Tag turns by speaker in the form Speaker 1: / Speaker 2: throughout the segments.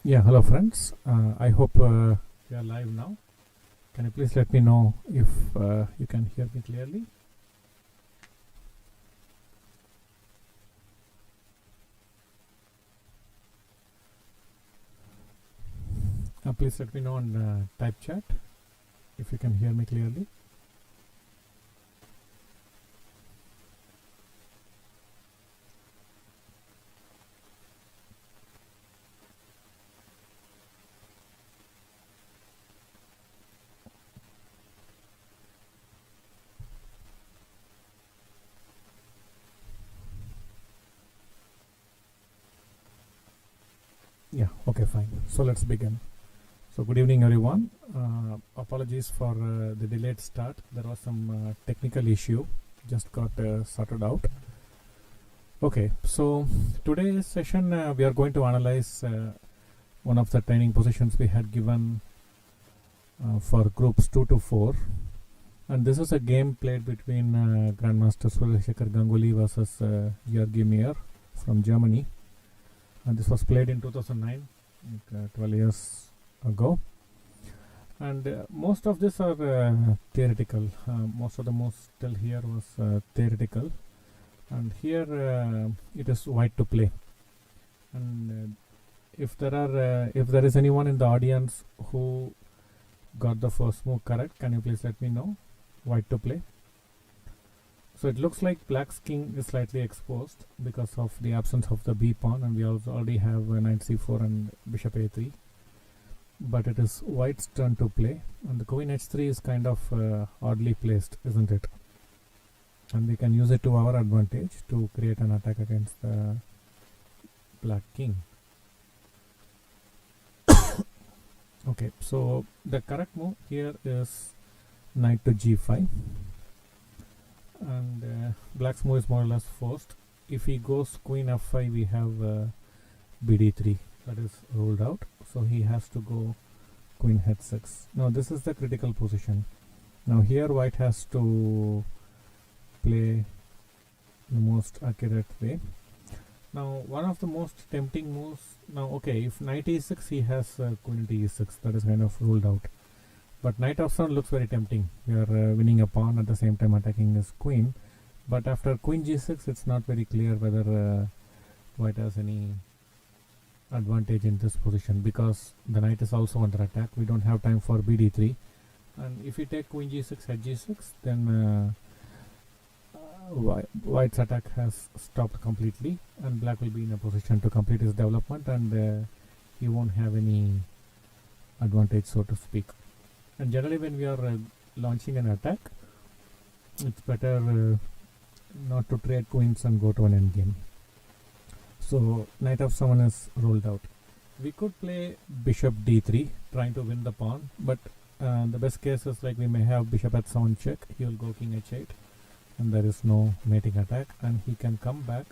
Speaker 1: Yeah, hello friends. I hope we are live now. Can you please let me know if you can hear me clearly? Please let me know on type chat if you can hear me clearly. Yeah, okay, fine. So let's begin. So good evening everyone. Apologies for the delayed start. There was some technical issue, just got sorted out. Okay, so today's session we are going to analyze one of the training positions we had given for groups 2 to 4, and this is a game played between Grandmaster Sureshekar Ganguly versus Georgi Mir from Germany, and this was played in 2009, like, 12 years ago. And most of this are theoretical. Most of the moves till here was theoretical, and here it is white to play. And if there is anyone in the audience who got the first move correct, can you please let me know? White to play. So it looks like black's king is slightly exposed because of the absence of the b pawn, and we also already have knight c4 and bishop a3. But it is white's turn to play, and the queen h3 is kind of oddly placed, isn't it? And we can use it to our advantage to create an attack against the black king. Okay, so the correct move here is knight to g5, and black's move is more or less forced. If he goes queen f5, we have bd3, that is ruled out, so he has to go queen h6. Now this is the critical position. Now here white has to play the most accurate way. Now one of the most tempting moves, now okay, if knight e6, he has queen to e6, that is kind of ruled out. But knight f7 looks very tempting. We are winning a pawn, at the same time attacking his queen. But after queen g6, it's not very clear whether white has any advantage in this position, because the knight is also under attack. We don't have time for bd3, and if we take queen g6 h6, then white's attack has stopped completely, and black will be in a position to complete his development, and he won't have any advantage, so to speak. And generally when we are launching an attack, it's better not to trade queens and go to an endgame. So knight f7 is ruled out. We could play bishop d3, trying to win the pawn, but the best case is like we may have bishop h7 check, he will go king h8, and there is no mating attack, and he can come back.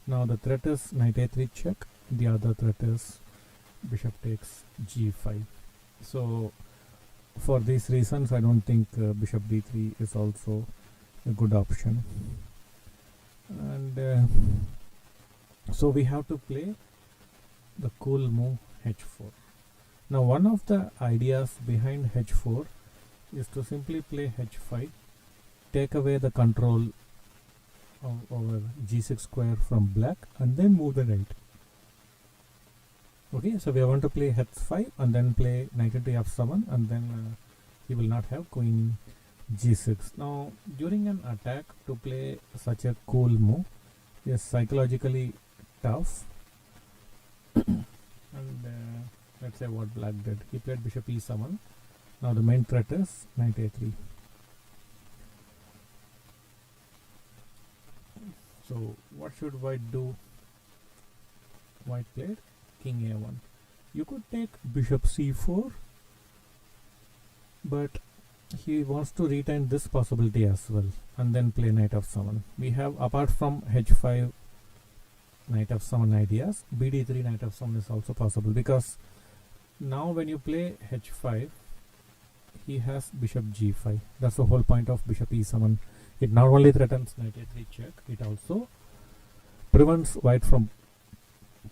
Speaker 1: Now the threat is knight a3 check, the other threat is bishop takes g5. So for these reasons, I don't think bishop d3 is also a good option. And so we have to play the cool move h4. Now one of the ideas behind h4 is to simply play h5, take away the control of our g6 square from black, and then move the knight. Okay, so we want to play h5 and then play knight into f7, and then he will not have queen g6. Now during an attack, to play such a cool move is psychologically tough. And let's say what black did, he played bishop e7. Now the main threat is knight a3. So what should white do? White played king a1. You could take bishop c4, but he wants to retain this possibility as well, and then play knight f7. We have, apart from h5 knight f7 ideas, bd3 knight f7 is also possible, because now when you play h5, he has bishop g5. That's the whole point of bishop e7. It not only threatens knight a3 check, it also prevents white from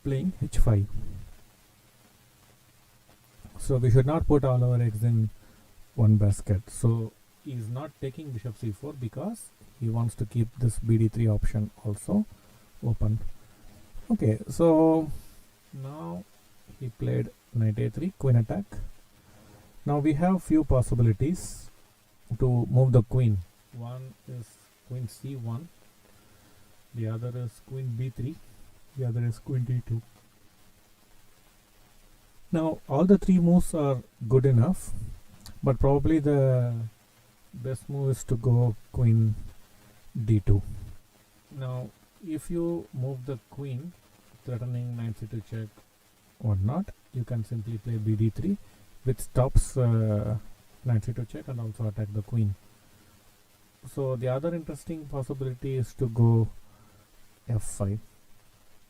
Speaker 1: playing h5. So we should not put all our eggs in one basket. So he is not taking bishop c4 because he wants to keep this bd3 option also open. Okay, so now he played knight a3, queen attack. Now we have few possibilities to move the queen. One is queen c1, the other is queen b3, the other is queen d2. Now all the three moves are good enough, but probably the best move is to go queen d2. Now if you move the queen threatening knight c2 check or not, you can simply play bd3, which stops knight c2 check and also attack the queen. So the other interesting possibility is to go f5,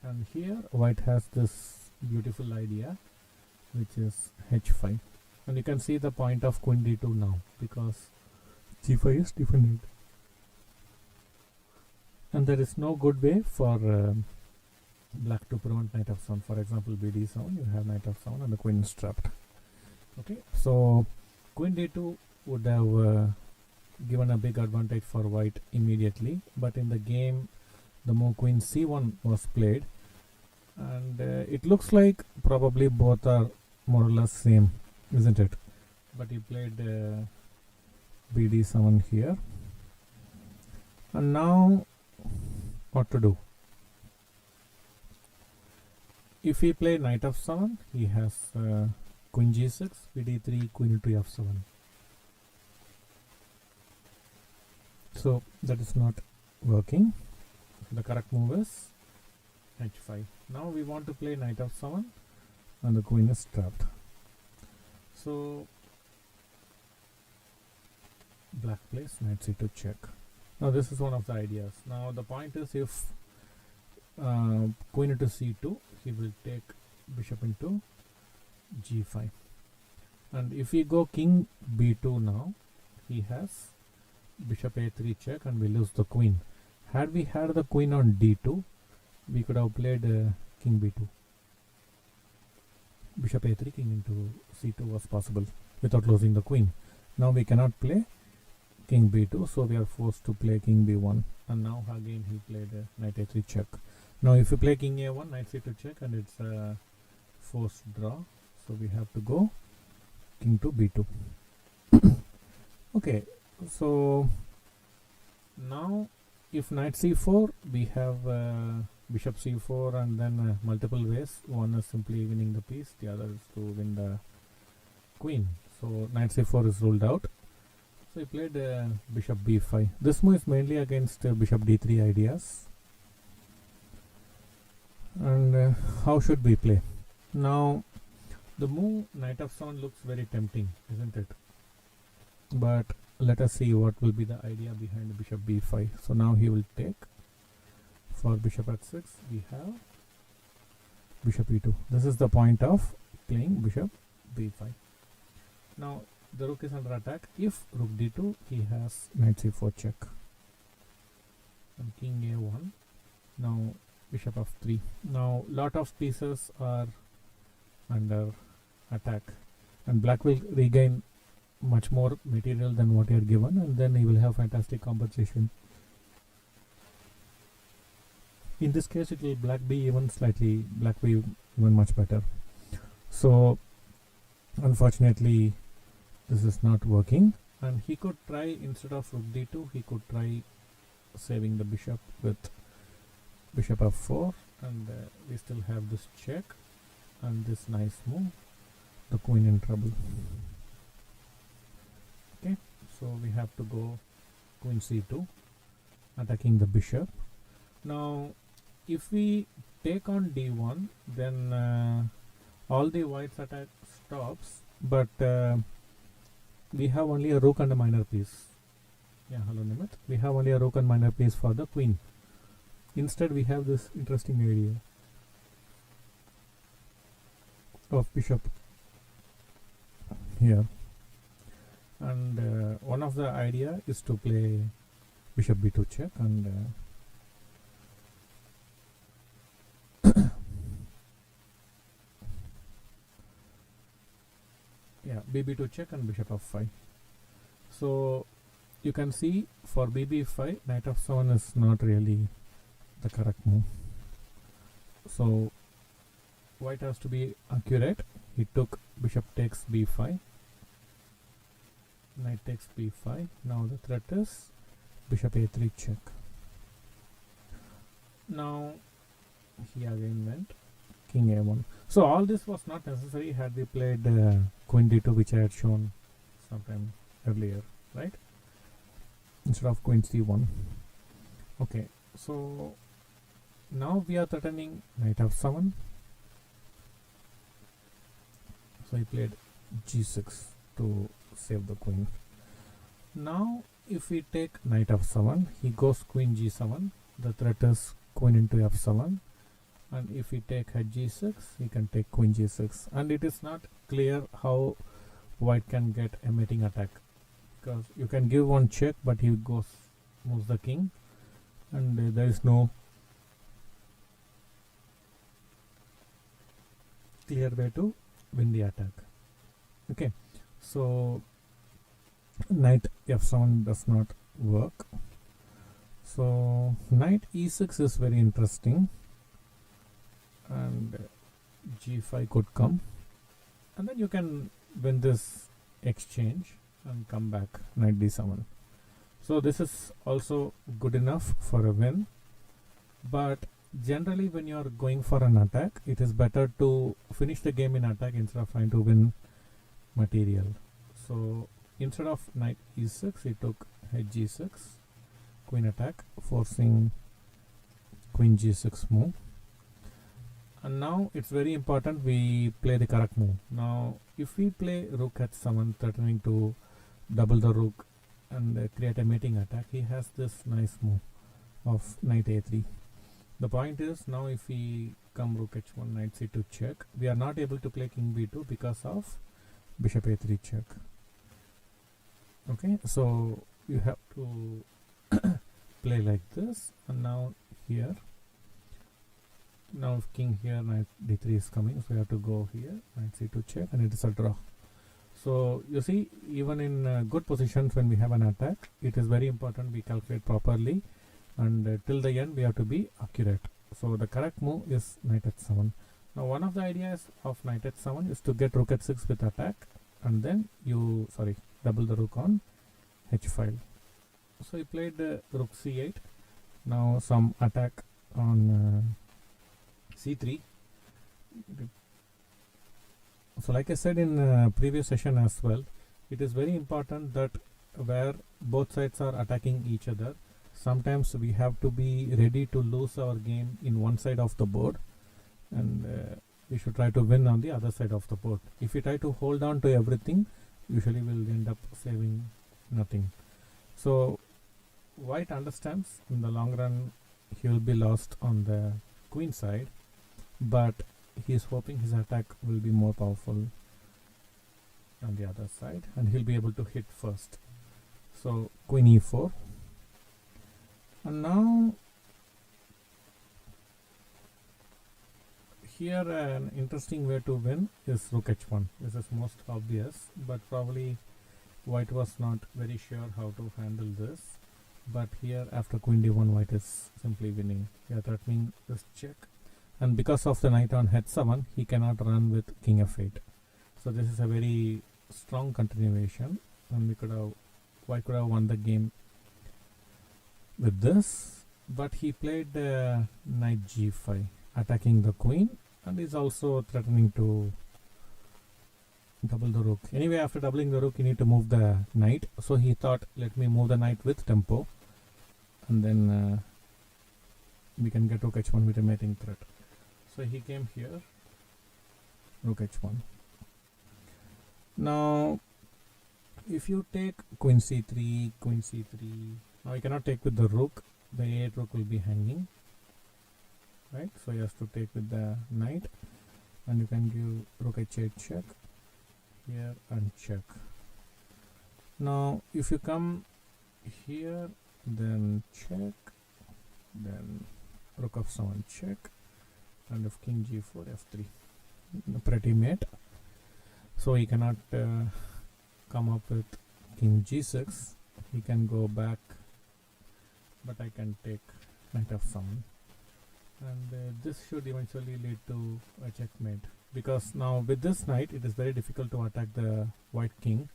Speaker 1: and here white has this beautiful idea which is h5, and you can see the point of queen d2 now because g5 is defended, and there is no good way for black to prevent knight f7. For example, bd7, you have knight f7 and the queen is trapped. Okay, so queen d2 would have given a big advantage for white immediately, but in the game the move queen c1 was played, and it looks like probably both are more or less same, isn't it? But he played bd7 here, and now what to do? If he play knight f7, he has queen g6, bd3, queen to f7. So that is not working. The correct move is h5. Now we want to play knight f7 and the queen is trapped. So black plays knight c2 check. Now this is one of the ideas. Now the point is, if queen into c2, he will take bishop into g5, and if we go king b2 now, he has bishop a3 check and we lose the queen. Had we had the queen on d2, we could have played king b2. Bishop a3, king into c2 was possible without losing the queen. Now we cannot play king b2, so we are forced to play king b1, and now again he played knight a3 check. Now if you play king a1, knight c2 check, and it's a forced draw, so we have to go king to b2. Okay, so now if knight c4, we have bishop c4, and then multiple ways. One is simply winning the piece, the other is to win the queen. So knight c4 is ruled out. So he played bishop b5. This move is mainly against bishop d3 ideas. And how should we play? Now the move knight f7 looks very tempting, isn't it? But let us see what will be the idea behind bishop b5. So now he will take. For bishop h6, we have bishop e2. This is the point of playing bishop b5. Now the rook is under attack. If rook d2, he has knight c4 check and king a1. Now bishop f3. Now lot of pieces are under attack, and black will regain much more material than what he had given, and then he will have fantastic compensation. In this case, it will black be even slightly, black be even much better. So unfortunately this is not working, and he could try, instead of rook d2, he could try saving the bishop with bishop f4, and we still have this check and this nice move, the queen in trouble. Okay, so we have to go queen c2, attacking the bishop. Now if we take on d1, then all the white's attack stops, but we have only a rook and a minor piece. Yeah, hello Nimit. We have only a rook and minor piece for the queen. Instead we have this interesting idea of bishop here, and one of the idea is to play bishop b2 check, and bb2 check and bishop f5. So you can see for bb5 knight f7 is not really the correct move. So white has to be accurate. He took bishop takes b5, knight takes b5. Now the threat is bishop a3 check. Now he again went king a1. So all this was not necessary had we played queen d2, which I had shown sometime earlier, right? Instead of queen c1. Okay, so now we are threatening knight f7. So he played g6 to save the queen. Now if we take knight f7, he goes queen g7. The threat is queen into f7. And if we take g6, he can take queen g6. And it is not clear how white can get a mating attack, because you can give one check, but he moves the king, and there is no clear way to win the attack. Okay, so knight f7 does not work. So knight e6 is very interesting, and g5 could come, and then you can win this exchange and come back knight d7. So this is also good enough for a win, but generally when you are going for an attack, it is better to finish the game in attack instead of trying to win material. So instead of knight e6, he took g6, queen attack, forcing queen g6 move. And now it's very important we play the correct move. Now if we play rook h7, threatening to double the rook and create a mating attack, he has this nice move of knight a3. The point is, now if we come rook h1, knight c2 check, we are not able to play king b2 because of bishop a3 check. Okay, so you have to play like this. And now here, now if king here, knight d3 is coming, so you have to go here, knight c2 check, and it is a draw. So you see, even in good positions when we have an attack, it is very important we calculate properly, and till the end we have to be accurate. So the correct move is knight h7. Now one of the ideas of knight h7 is to get rook h6 with attack, and then you double the rook on h file. So he played rook c8. Now some attack on c3. So like I said in previous session as well, it is very important that where both sides are attacking each other, sometimes we have to be ready to lose our game in one side of the board, and we should try to win on the other side of the board. If we try to hold on to everything, usually we'll end up saving nothing. So white understands in the long run he will be lost on the queen side, but he is hoping his attack will be more powerful on the other side, and he'll be able to hit first. So queen e4. And now here an interesting way to win is rook h1. This is most obvious, but probably white was not very sure how to handle this. But here after queen d1, white is simply winning. We are threatening this check, and because of the knight on h7, he cannot run with king f8. So this is a very strong continuation, and white could have won the game with this. But he played knight g5, attacking the queen, and is also threatening to double the rook. Anyway, after doubling the rook, you need to move the knight. So he thought, let me move the knight with tempo, and then we can get rook h1 with a mating threat. So he came here, rook h1. Now if you take queen c3, queen c3, now you cannot take with the rook, the a8 rook will be hanging, right? So he has to take with the knight, and you can give rook h8 check here and check. Now if you come here, then check, then rook f7 check, and if king g4, f3, pretty mate. So he cannot come up with king g6. He can go back, but I can take knight f7, and this should eventually lead to a checkmate, because now with this knight it is very difficult to attack the white king,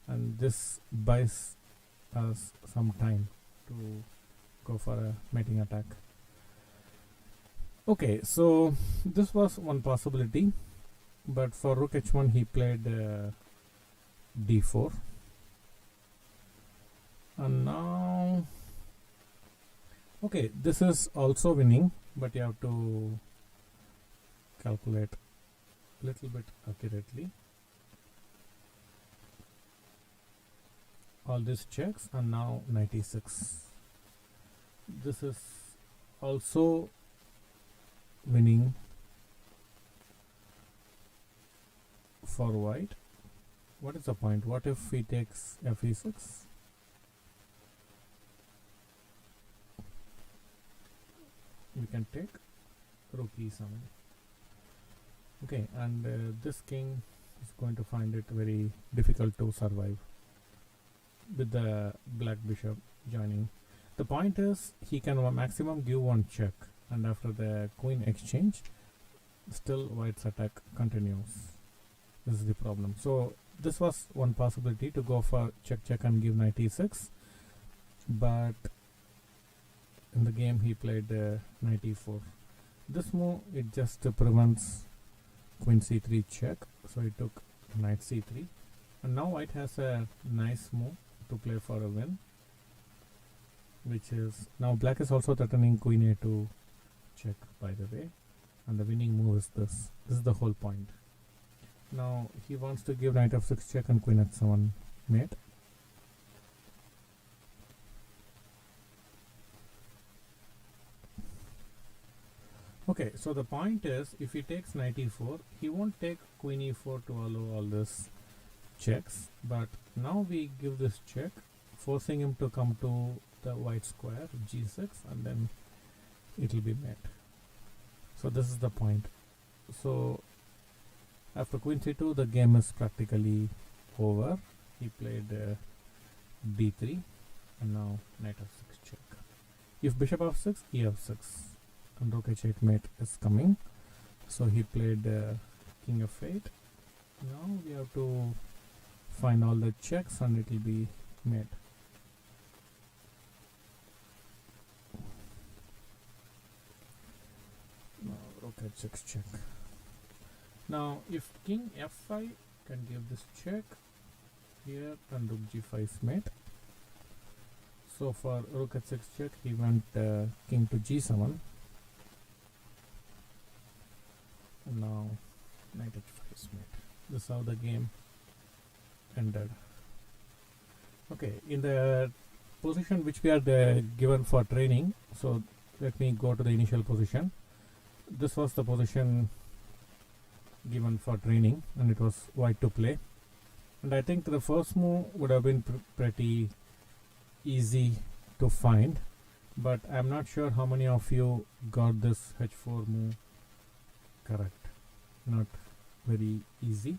Speaker 1: and this buys us some time to go for a mating attack. Okay, so this was one possibility, but for rook h1 he played d4, and now okay, this is also winning, but you have to calculate a little bit accurately. All these checks, and now knight e6. This is also winning for white. What is the point? What if he takes f e6? We can take rook e7. Okay, and this king is going to find it very difficult to survive with the black bishop joining. The point is he can maximum give one check, and after the queen exchange still white's attack continues. This is the problem. So this was one possibility, to go for check and give knight e6, but in the game he played knight e4. This move, it just prevents queen c3 check, so he took knight c3, and now white has a nice move to play for a win, which is now black is also threatening queen a2 check, by the way, and the winning move is this. This is the whole point. Now he wants to give knight f6 check and queen h7 mate. Okay, so the point is, if he takes knight e4, he won't take queen e4 to allow all this checks, but now we give this check, forcing him to come to the white square g6, and then it will be met. So this is the point. So after queen c2 the game is practically over. He played d3, and now knight f6 check. If bishop f6, e f6, and rook h8 mate is coming, so he played king f8. Now we have to find all the checks, and it will be mate. Now rook h6 check. Now if king f5 can give this check here, and rook g5 is mate. So for rook h6 check he went king to g7, and now knight h5 is mate. This is how the game ended. Okay, in the position which we are given for training, so let me go to the initial position. This was the position given for training, and it was white to play, and I think the first move would have been pretty easy to find, but I'm not sure how many of you got this h4 move correct. Not very easy.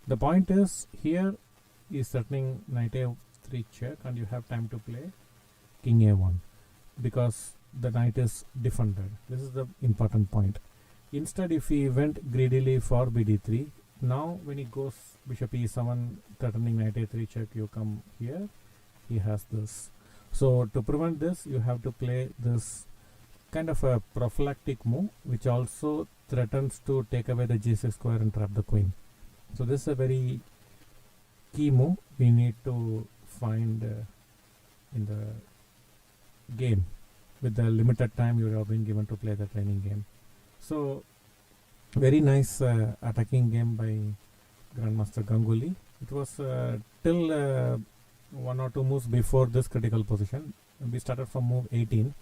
Speaker 1: The point is, here is threatening knight a3 check, and you have time to play king a1 because the knight is defended. This is the important point. Instead, if he went greedily for bd3, now when he goes bishop e7 threatening knight a3 check, you come here, he has this. So to prevent this, you have to play this kind of a prophylactic move, which also threatens to take away the g6 square and trap the queen. So this is a very key move we need to find in the game with the limited time you have been given to play the training game. So very nice attacking game by Grandmaster Ganguly. It was till one or two moves before this critical position. We started from move 18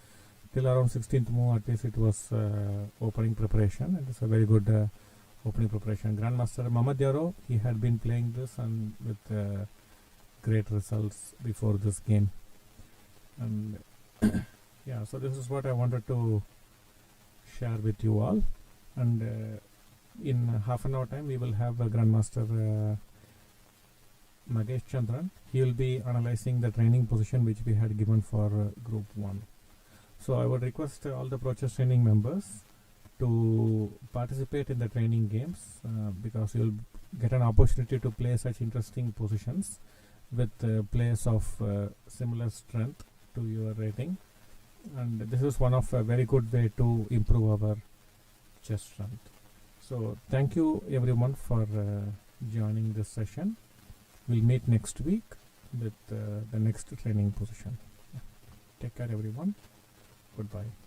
Speaker 1: till around 16th move, at least it was opening preparation, and it's a very good opening preparation. Grandmaster Mamad Yaro, he had been playing this and with great results before this game. And yeah, so this is what I wanted to share with you all, and In half an hour time, we will have Grandmaster Magesh Chandran. He will be analyzing the training position which we had given for Group 1. So I would request all the Prochess Training members to participate in the training games because you'll get an opportunity to play such interesting positions with players of similar strength to your rating, and this is one of a very good way to improve our chess strength. So thank you everyone for joining this session. We'll meet next week with the next training position. Take care everyone. Goodbye.